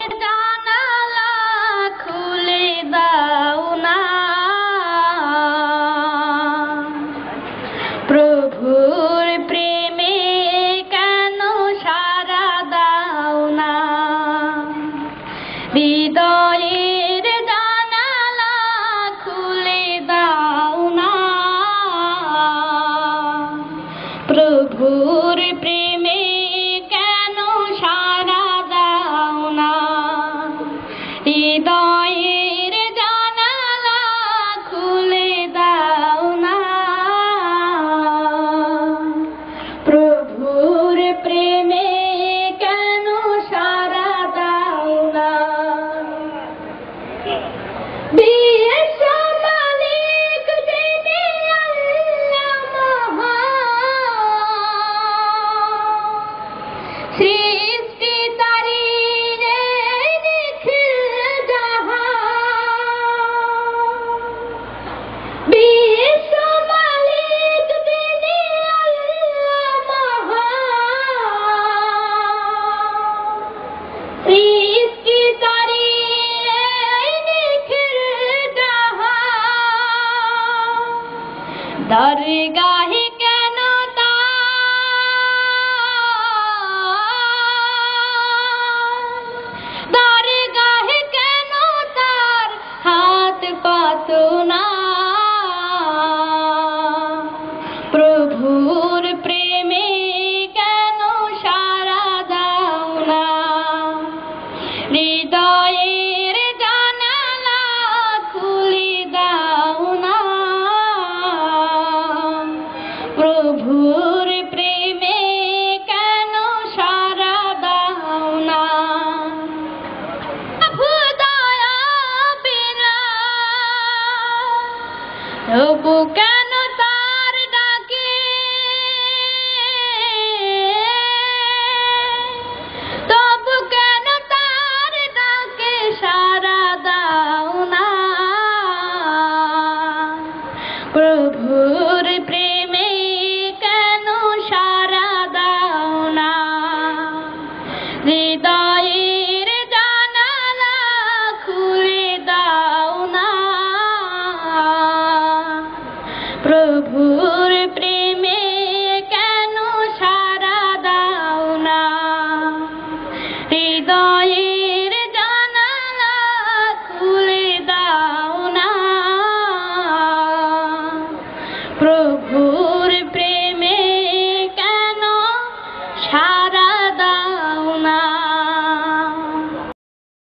জানালা খুলে দাও না, প্রভুর প্রেমে কেন সাড়া দাও না। হৃদয়ের জানালা খুলে দাও না, প্রভুর প্রেমে কেন সাড়া দাও না। হৃদয়ের জানালা খুলে দাও না, প্রভুর প্রেমে কেন সাড়া দাও না। বিশ্ব মালিক যিনি আল্লাহ মহান, সৃষ্টি তারি নিখিল জাহান। বিশ্ব মালিক যিনি আল্লাহ মহান, সৃষ্টি তারি দরগাহে কেন দরগাহে কেন তার হাত পাতো না। প্রভুর প্রেমে কেন সাড়া দাও না। হৃদয়ে